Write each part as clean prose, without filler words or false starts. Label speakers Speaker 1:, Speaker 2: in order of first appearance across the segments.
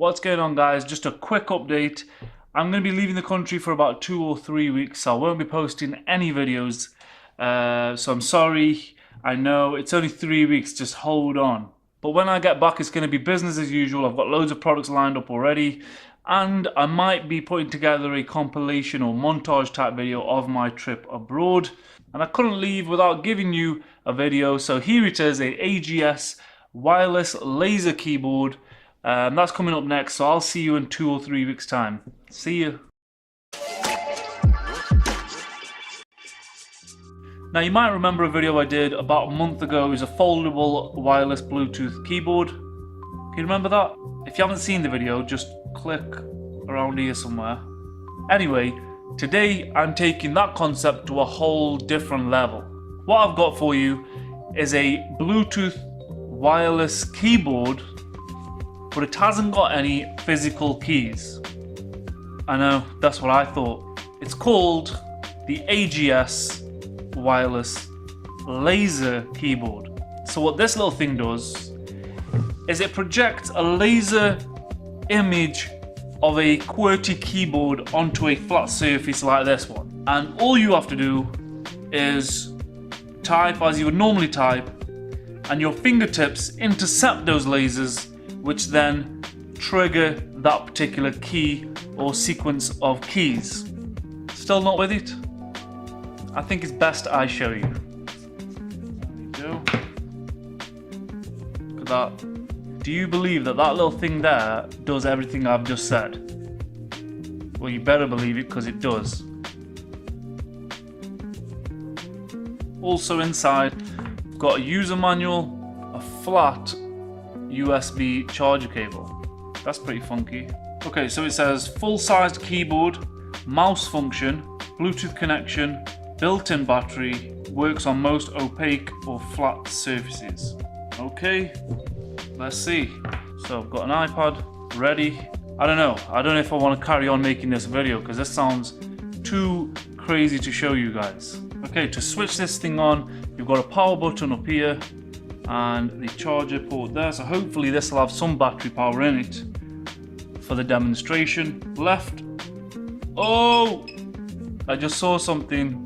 Speaker 1: What's going on, guys? Just a quick update. I'm going to be leaving the country for about 2 or 3 weeks, so I won't be posting any videos. So I'm sorry. I know it's only 3 weeks, just hold on. But when I get back, it's going to be business as usual. I've got loads of products lined up already, and I might be putting together a compilation or montage type video of my trip abroad. And I couldn't leave without giving you a video, so here it is, a AGS wireless laser keyboard. That's coming up next, so I'll see you in 2 or 3 weeks time. See you. Now, you might remember a video I did about a month ago. It was a foldable wireless Bluetooth keyboard. Can you remember that? If you haven't seen the video, just click around here somewhere. Anyway, today I'm taking that concept to a whole different level. What I've got for you is a Bluetooth wireless keyboard, but it hasn't got any physical keys. I know, that's what I thought. It's called the AGS wireless laser keyboard. So what this little thing does is it projects a laser image of a QWERTY keyboard onto a flat surface like this one. And all you have to do is type as you would normally type, and your fingertips intercept those lasers, which then trigger that particular key or sequence of keys. Still not with it? I think it's best I show you. There you go. Look at that. Do you believe that that little thing there does everything I've just said? Well, you better believe it, because it does. Also inside, we've got a user manual, a flat USB charger cable. That's pretty funky. Okay, so it says full-sized keyboard, mouse function, Bluetooth connection, built-in battery, works on most opaque or flat surfaces. Okay, let's see. So I've got an iPad ready. I don't know if I want to carry on making this video, because this sounds too crazy to show you guys. Okay, to switch this thing on, you've got a power button up here and the charger port there, so hopefully this will have some battery power in it for the demonstration. Left. Oh, I just saw something.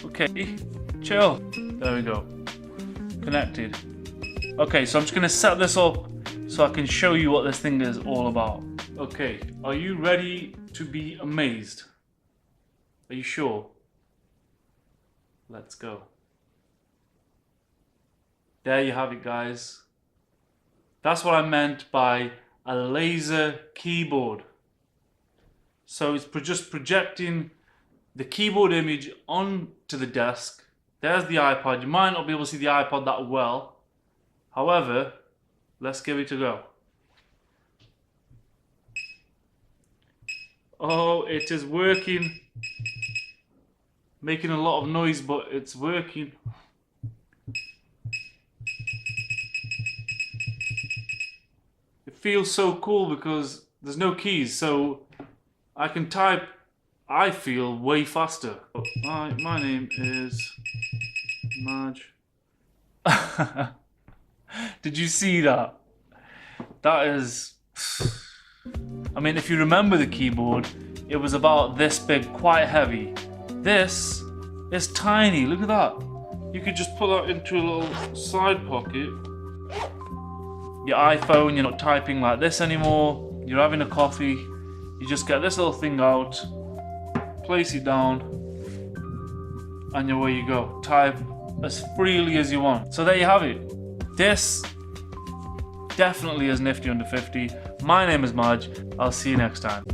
Speaker 1: Okay, chill. There we go. Connected. Okay, so I'm just gonna set this up so I can show you what this thing is all about. Okay, are you ready to be amazed? Are you sure? Let's go. There you have it, guys. That's what I meant by a laser keyboard. So it's just projecting the keyboard image onto the desk. There's the iPad. You might not be able to see the iPad that well. However, let's give it a go. Oh, it is working. Making a lot of noise, but it's working. It feels so cool because there's no keys, so I can type, I feel, way faster. Hi, my name is Marge. Did you see that? That is... I mean, if you remember the keyboard, it was about this big, quite heavy. This is tiny, look at that. You could just put that into a little side pocket. Your iPhone, you're not typing like this anymore. You're having a coffee. You just get this little thing out, place it down, and away you go. Type as freely as you want. So there you have it. This definitely is Nifty Under 50. My name is Marge. I'll see you next time.